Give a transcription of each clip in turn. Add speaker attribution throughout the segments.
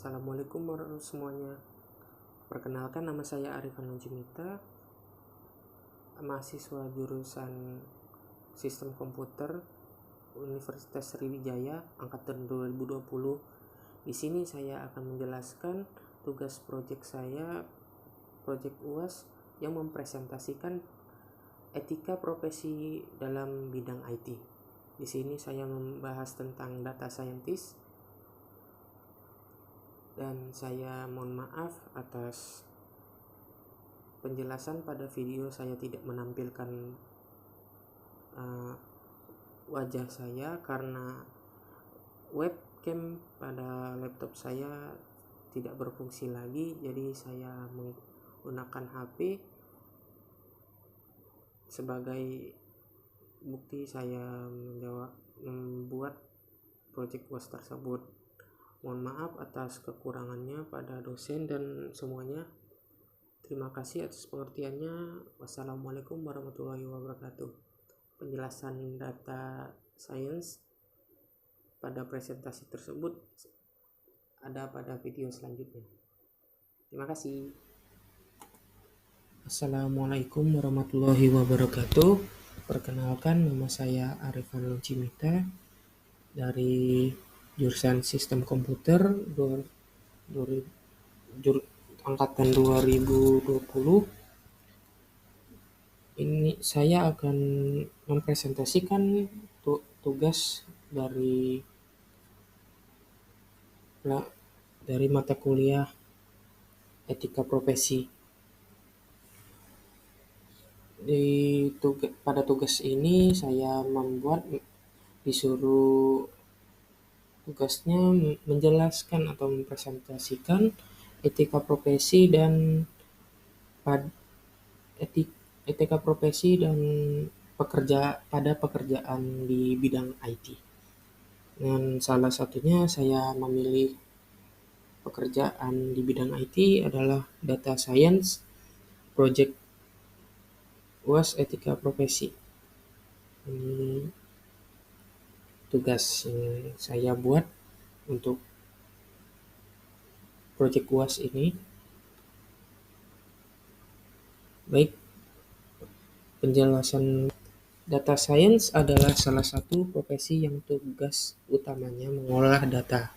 Speaker 1: Assalamualaikum warahmatullahi semuanya. Perkenalkan, nama saya Arifan Lunjimita, mahasiswa jurusan Sistem Komputer Universitas Sriwijaya angkatan 2020. Di sini saya akan menjelaskan tugas proyek saya, proyek UAS yang mempresentasikan etika profesi dalam bidang IT. Di sini saya membahas tentang data scientist, dan saya mohon maaf atas penjelasan pada video saya tidak menampilkan wajah saya karena webcam pada laptop saya tidak berfungsi lagi, jadi saya menggunakan HP sebagai bukti saya membuat proyek UAS tersebut. Mohon maaf atas kekurangannya pada dosen dan semuanya. Terima kasih atas pengertiannya. Wassalamualaikum warahmatullahi wabarakatuh. Penjelasan data science pada presentasi tersebut ada pada video selanjutnya. Terima kasih. Assalamualaikum warahmatullahi wabarakatuh. Perkenalkan, nama saya Arifan Lunjimita dari jurusan Sistem Komputer angkatan 2020. Ini saya akan mempresentasikan tugas dari mata kuliah etika profesi. Pada tugas ini saya disuruh tugasnya menjelaskan atau mempresentasikan etika profesi dan etika profesi dan pekerjaan di bidang IT. Dan salah satunya saya memilih pekerjaan di bidang IT adalah data science, project UAS etika profesi. Ini tugas yang saya buat untuk project UAS ini. Baik, penjelasan. Data science adalah salah satu profesi yang tugas utamanya mengolah data.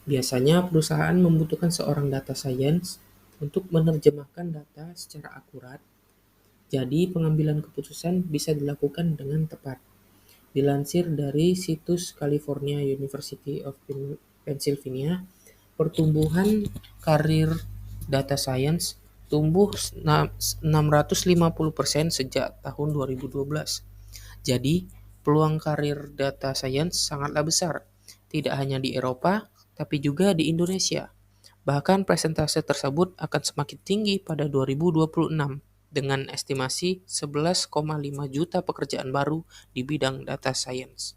Speaker 1: Biasanya perusahaan membutuhkan seorang data science untuk menerjemahkan data secara akurat, jadi pengambilan keputusan bisa dilakukan dengan tepat. Dilansir dari situs California University of Pennsylvania, pertumbuhan karir data science tumbuh 650% sejak tahun 2012. Jadi, peluang karir data science sangatlah besar, tidak hanya di Eropa, tapi juga di Indonesia. Bahkan persentase tersebut akan semakin tinggi pada 2026 dengan estimasi 11,5 juta pekerjaan baru di bidang data science.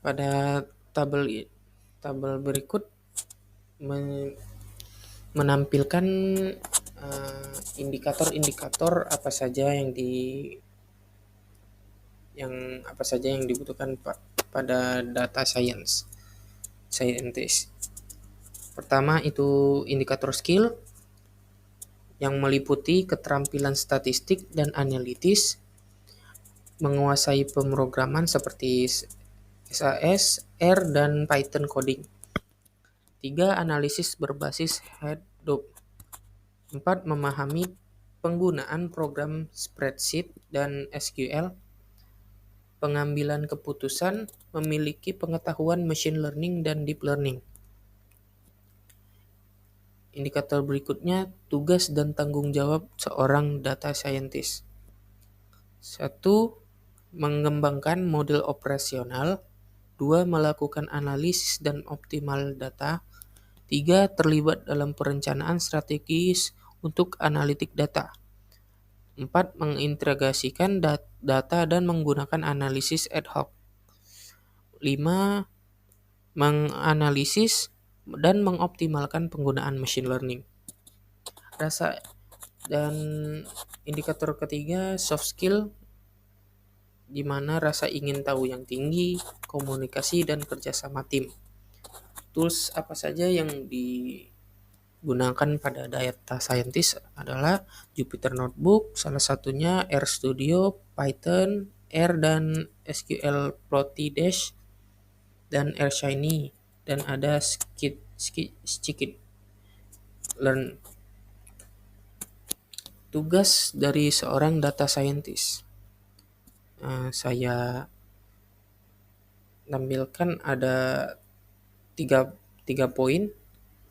Speaker 1: Pada tabel berikut menampilkan indikator-indikator apa saja yang dibutuhkan pada data scientist. Pertama itu indikator skill yang meliputi keterampilan statistik dan analitis, menguasai pemrograman seperti SAS, R, dan Python coding. 3. Analisis berbasis Hadoop. 4. Memahami penggunaan program spreadsheet dan SQL. Pengambilan keputusan, memiliki pengetahuan machine learning dan deep learning. Indikator berikutnya, tugas dan tanggung jawab seorang data scientist. 1. Mengembangkan model operasional. 2. Melakukan analisis dan optimal data. 3. Terlibat dalam perencanaan strategis untuk analitik data. 4. Mengintegrasikan data dan menggunakan analisis ad hoc. 5. Menganalisis dan mengoptimalkan penggunaan machine learning. Dan indikator ketiga, soft skill, di mana rasa ingin tahu yang tinggi, komunikasi, dan kerjasama tim. Tools apa saja yang digunakan pada data scientist adalah Jupyter Notebook, salah satunya RStudio, Python, R dan SQL Plotly Dash, dan AirShiny, dan ada Scikit-learn. Tugas dari seorang data scientist. Saya tampilkan ada tiga poin.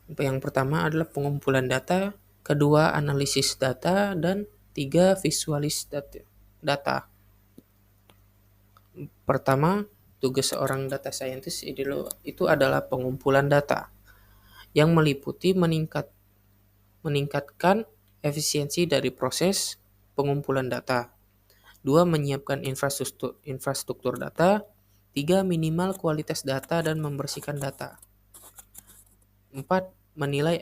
Speaker 1: Yang pertama adalah pengumpulan data, kedua analisis data, dan tiga visualis data. Pertama, tugas seorang data scientist itu adalah pengumpulan data yang meliputi meningkatkan efisiensi dari proses pengumpulan data. 2. Menyiapkan infrastruktur data. 3. Minimal kualitas data dan membersihkan data. 4. Menilai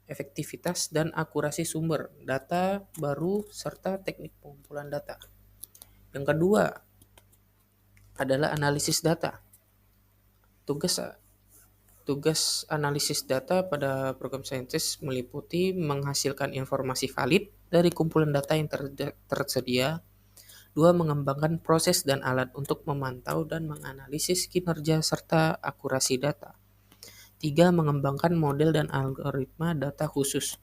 Speaker 1: efektivitas dan akurasi sumber data baru serta teknik pengumpulan data. Yang kedua adalah analisis data. Tugas analisis data pada program scientist meliputi menghasilkan informasi valid dari kumpulan data yang tersedia. 2. Mengembangkan proses dan alat untuk memantau dan menganalisis kinerja serta akurasi data. 3. Mengembangkan model dan algoritma data khusus.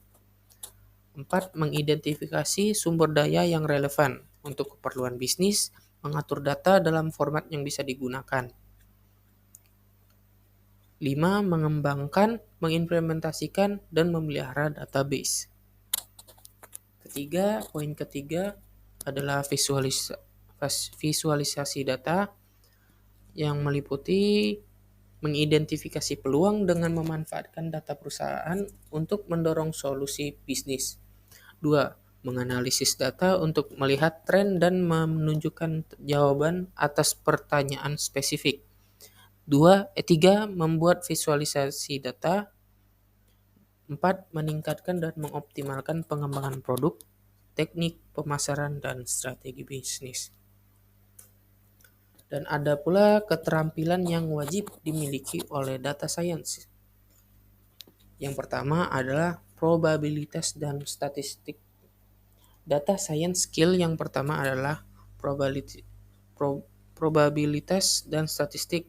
Speaker 1: 4. Mengidentifikasi sumber daya yang relevan untuk keperluan bisnis, mengatur data dalam format yang bisa digunakan. 5. Mengembangkan, mengimplementasikan, dan memelihara database. Poin ketiga adalah visualisasi data yang meliputi mengidentifikasi peluang dengan memanfaatkan data perusahaan untuk mendorong solusi bisnis. 2. Menganalisis data untuk melihat tren dan menunjukkan jawaban atas pertanyaan spesifik. 3. Membuat visualisasi data. 4. Meningkatkan dan mengoptimalkan pengembangan produk, teknik pemasaran, dan strategi bisnis. Dan ada pula keterampilan yang wajib dimiliki oleh data science. Yang pertama adalah probabilitas dan statistik. Data science skill yang pertama adalah probabilitas dan statistik.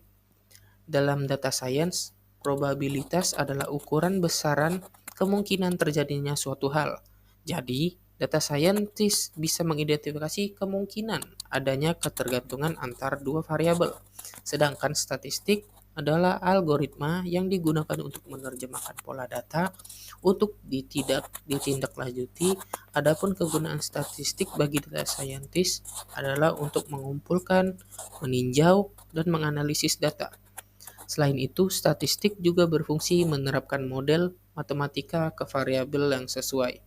Speaker 1: Dalam data science, probabilitas adalah ukuran besaran kemungkinan terjadinya suatu hal. Jadi, data scientist bisa mengidentifikasi kemungkinan adanya ketergantungan antar dua variabel. Sedangkan statistik adalah algoritma yang digunakan untuk menerjemahkan pola data untuk ditindaklanjuti. Adapun kegunaan statistik bagi data scientist adalah untuk mengumpulkan, meninjau, dan menganalisis data. Selain itu, statistik juga berfungsi menerapkan model matematika ke variabel yang sesuai.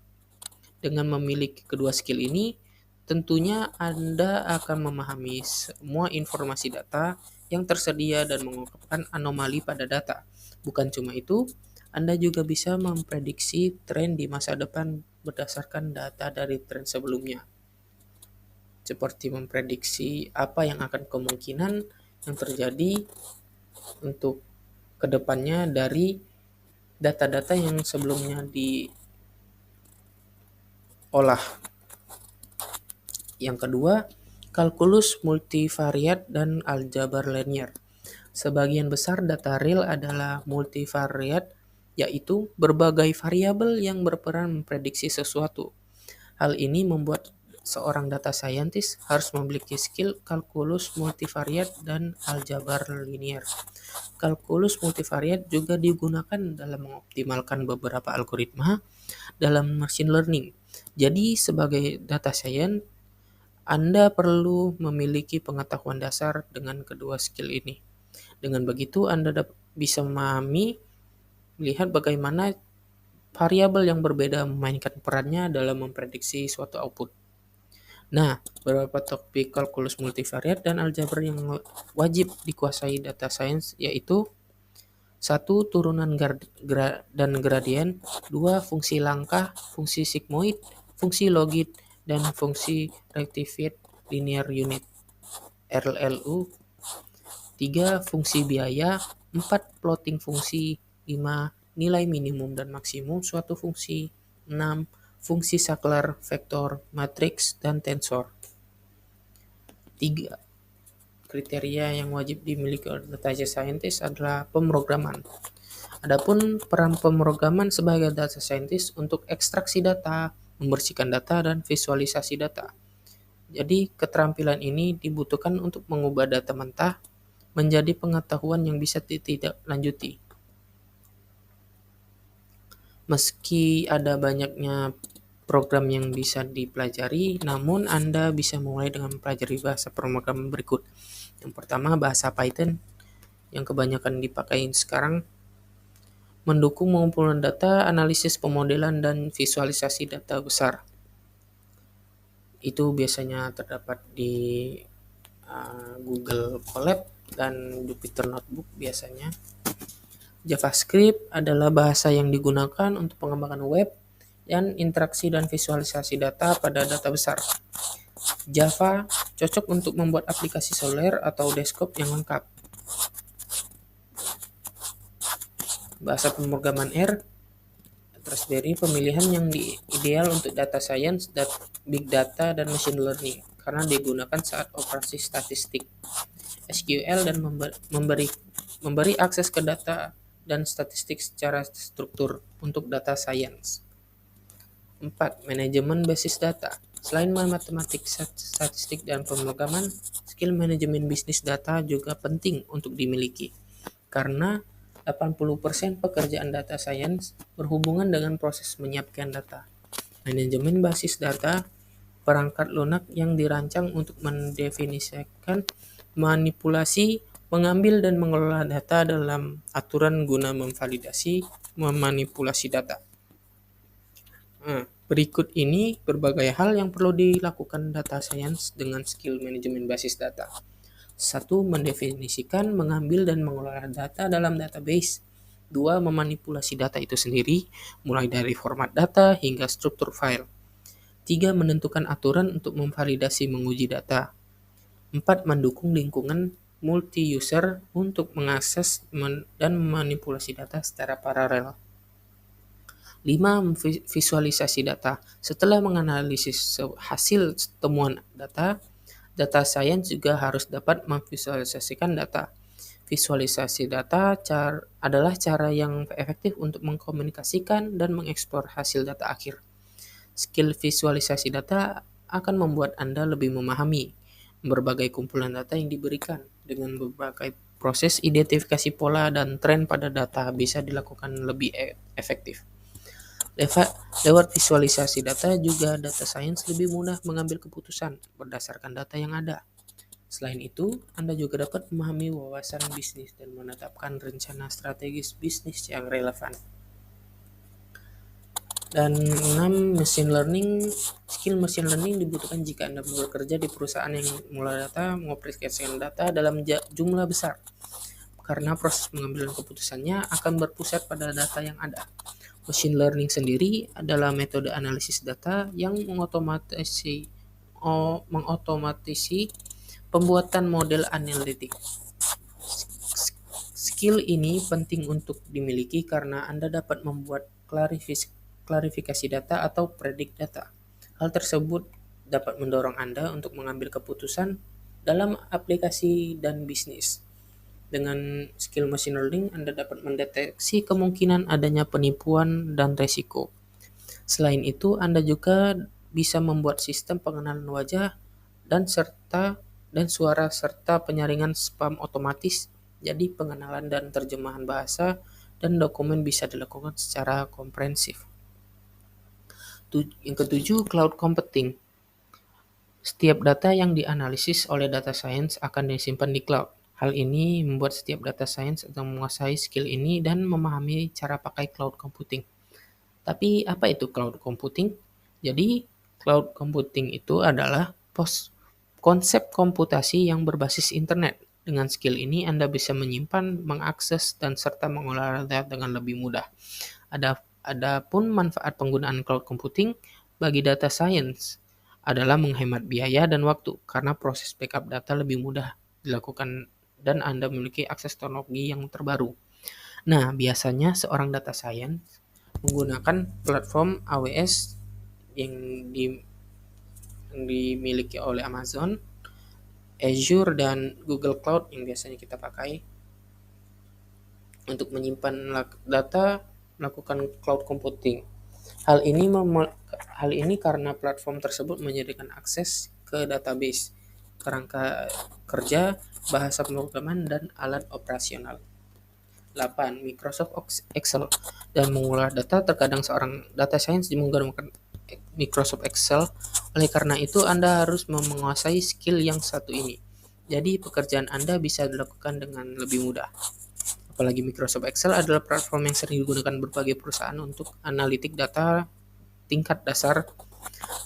Speaker 1: Dengan memiliki kedua skill ini, tentunya Anda akan memahami semua informasi data yang tersedia dan mengungkapkan anomali pada data. Bukan cuma itu, Anda juga bisa memprediksi tren di masa depan berdasarkan data dari tren sebelumnya. Seperti memprediksi apa yang akan kemungkinan yang terjadi untuk kedepannya dari data-data yang sebelumnya diolah. Yang kedua, kalkulus multivariat dan aljabar linear. Sebagian besar data real adalah multivariat, yaitu berbagai variabel yang berperan memprediksi sesuatu. Hal ini membuat seorang data scientist harus memiliki skill kalkulus multivariat dan aljabar linear. Kalkulus multivariat juga digunakan dalam mengoptimalkan beberapa algoritma dalam machine learning. Jadi, sebagai data science, Anda perlu memiliki pengetahuan dasar dengan kedua skill ini. Dengan begitu, Anda bisa melihat bagaimana variabel yang berbeda memainkan perannya dalam memprediksi suatu output. Nah, beberapa topik kalkulus multivariat dan aljabar yang wajib dikuasai data science yaitu 1. Turunan dan gradien. 2. Fungsi langkah, fungsi sigmoid, fungsi logit, dan fungsi rectified linear unit. RLU, 3. Fungsi biaya, 4. Plotting fungsi, 5. Nilai minimum dan maksimum suatu fungsi, 6. Fungsi saklar, vektor, matriks, dan tensor. 3. Kriteria yang wajib dimiliki oleh data scientist adalah pemrograman. Adapun peran pemrograman sebagai data scientist untuk ekstraksi data, membersihkan data, dan visualisasi data. Jadi, keterampilan ini dibutuhkan untuk mengubah data mentah menjadi pengetahuan yang bisa ditindaklanjuti. Meski ada banyaknya program yang bisa dipelajari, namun Anda bisa mulai dengan mempelajari bahasa pemrograman berikut. Yang pertama, bahasa Python yang kebanyakan dipakai sekarang, mendukung pengumpulan data, analisis pemodelan, dan visualisasi data besar. Itu biasanya terdapat di Google Colab dan Jupyter Notebook biasanya. JavaScript adalah bahasa yang digunakan untuk pengembangan web dan interaksi dan visualisasi data pada data besar. Java cocok untuk membuat aplikasi seluler atau desktop yang lengkap. Bahasa pemrograman R, Raspberry, pemilihan yang ideal untuk data science, big data, dan machine learning karena digunakan saat operasi statistik. SQL dan memberi akses ke data dan statistik secara struktur untuk data science. 4. Manajemen basis data. Selain matematik, statistik, dan pemrograman, skill manajemen bisnis data juga penting untuk dimiliki karena 80% pekerjaan data science berhubungan dengan proses menyiapkan data. Manajemen basis data, perangkat lunak yang dirancang untuk mendefinisikan, manipulasi, mengambil, dan mengelola data dalam aturan guna memvalidasi, memanipulasi data. Berikut ini berbagai hal yang perlu dilakukan data science dengan skill manajemen basis data. 1. Mendefinisikan, mengambil, dan mengelola data dalam database. 2. Memanipulasi data itu sendiri, mulai dari format data hingga struktur file. 3. Menentukan aturan untuk memvalidasi menguji data. 4. Mendukung lingkungan multi-user untuk mengakses dan memanipulasi data secara paralel. 5. Visualisasi data. Setelah menganalisis hasil temuan data science juga harus dapat memvisualisasikan data. Visualisasi data adalah cara yang efektif untuk mengkomunikasikan dan mengeksplor hasil data akhir. Skill visualisasi data akan membuat Anda lebih memahami berbagai kumpulan data yang diberikan. Dengan berbagai proses identifikasi pola dan tren pada data bisa dilakukan lebih efektif. Lewat visualisasi data juga data science lebih mudah mengambil keputusan berdasarkan data yang ada. Selain itu, Anda juga dapat memahami wawasan bisnis dan menetapkan rencana strategis bisnis yang relevan. Dan 6. Machine learning. Skill machine learning dibutuhkan jika Anda bekerja di perusahaan yang mengolah data, mengoperasikan data dalam jumlah besar, karena proses pengambilan keputusannya akan berpusat pada data yang ada. Machine learning sendiri adalah metode analisis data yang mengotomatisasi pembuatan model analitik. Skill ini penting untuk dimiliki karena Anda dapat membuat klarifikasi data atau predik data. Hal tersebut dapat mendorong Anda untuk mengambil keputusan dalam aplikasi dan bisnis. Dengan skill machine learning, Anda dapat mendeteksi kemungkinan adanya penipuan dan resiko. Selain itu, Anda juga bisa membuat sistem pengenalan wajah dan suara serta penyaringan spam otomatis. Jadi, pengenalan dan terjemahan bahasa dan dokumen bisa dilakukan secara komprehensif. Yang ketujuh, cloud computing. Setiap data yang dianalisis oleh data science akan disimpan di cloud. Hal ini membuat setiap data science atau menguasai skill ini dan memahami cara pakai cloud computing. Tapi apa itu cloud computing? Jadi, cloud computing itu adalah konsep komputasi yang berbasis internet. Dengan skill ini Anda bisa menyimpan, mengakses, dan serta mengolah data dengan lebih mudah. Adapun manfaat penggunaan cloud computing bagi data science adalah menghemat biaya dan waktu karena proses backup data lebih mudah dilakukan dan Anda memiliki akses teknologi yang terbaru. Nah, biasanya seorang data science menggunakan platform AWS yang dimiliki oleh Amazon, Azure, dan Google Cloud yang biasanya kita pakai untuk menyimpan data, melakukan cloud computing. Hal ini karena platform tersebut menyediakan akses ke database, kerangka kerja, bahasa pemrograman, dan alat operasional. 8. Microsoft Excel dan mengolah data. Terkadang seorang data science menggunakan Microsoft Excel. Oleh karena itu, Anda harus menguasai skill yang satu ini. Jadi, pekerjaan Anda bisa dilakukan dengan lebih mudah. Apalagi Microsoft Excel adalah platform yang sering digunakan berbagai perusahaan untuk analitik data tingkat dasar.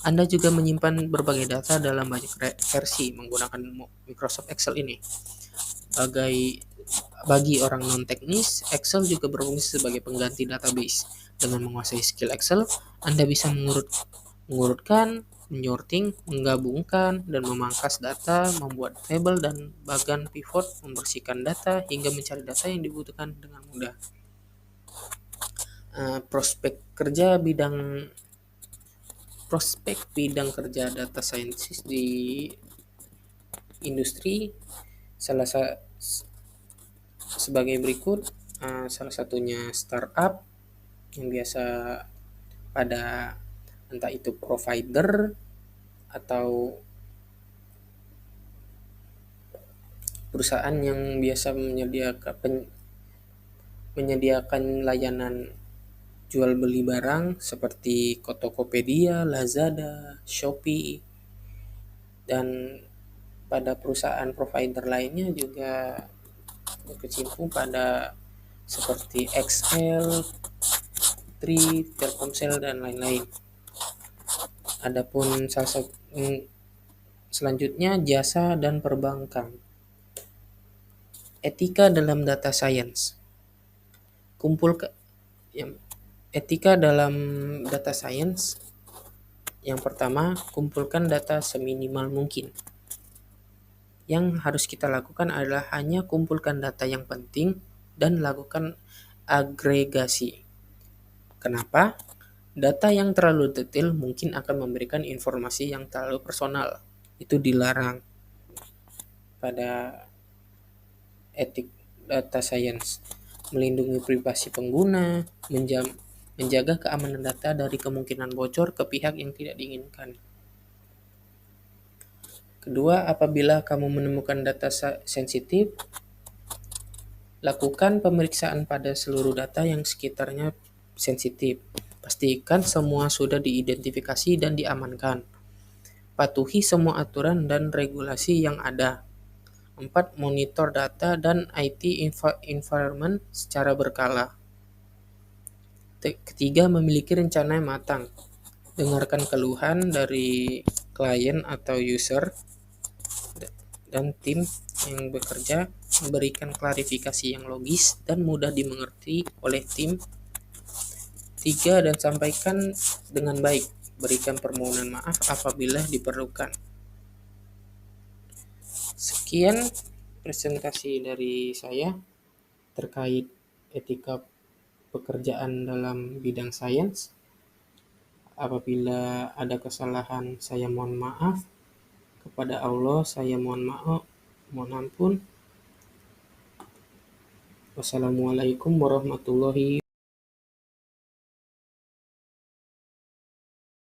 Speaker 1: Anda juga menyimpan berbagai data dalam banyak versi menggunakan Microsoft Excel ini. Bagi orang non-teknis, Excel juga berfungsi sebagai pengganti database. Dengan menguasai skill Excel, Anda bisa mengurutkan, menyorting, menggabungkan, dan memangkas data, membuat tabel dan bagan pivot, membersihkan data, hingga mencari data yang dibutuhkan dengan mudah. Prospek bidang kerja data scientist di industri sebagai berikut. Salah satunya startup yang biasa pada entah itu provider atau perusahaan yang biasa menyediakan layanan jual beli barang seperti Tokopedia, Lazada, Shopee, dan pada perusahaan provider lainnya juga berkecimpung pada seperti XL, Tri, Telkomsel, dan lain-lain. Adapun selanjutnya jasa dan perbankan. Etika dalam data science. Etika dalam data science. Yang pertama, kumpulkan data seminimal mungkin. Yang harus kita lakukan adalah hanya kumpulkan data yang penting dan lakukan agregasi. Kenapa? Data yang terlalu detail mungkin akan memberikan informasi yang terlalu personal. Itu dilarang pada etik data science. Melindungi privasi pengguna, menjaga keamanan data dari kemungkinan bocor ke pihak yang tidak diinginkan. Kedua, apabila kamu menemukan data sensitif, lakukan pemeriksaan pada seluruh data yang sekitarnya sensitif. Pastikan semua sudah diidentifikasi dan diamankan. Patuhi semua aturan dan regulasi yang ada. 4. Monitor data dan IT environment secara berkala. Ketiga, memiliki rencana yang matang. Dengarkan keluhan dari klien atau user dan tim yang bekerja, memberikan klarifikasi yang logis dan mudah dimengerti oleh tim. 3. Dan sampaikan dengan baik. Berikan permohonan maaf apabila diperlukan. Sekian presentasi dari saya terkait etika pekerjaan dalam bidang sains. Apabila ada kesalahan, saya mohon maaf. Kepada Allah, saya mohon maaf, mohon ampun. Wassalamualaikum warahmatullahi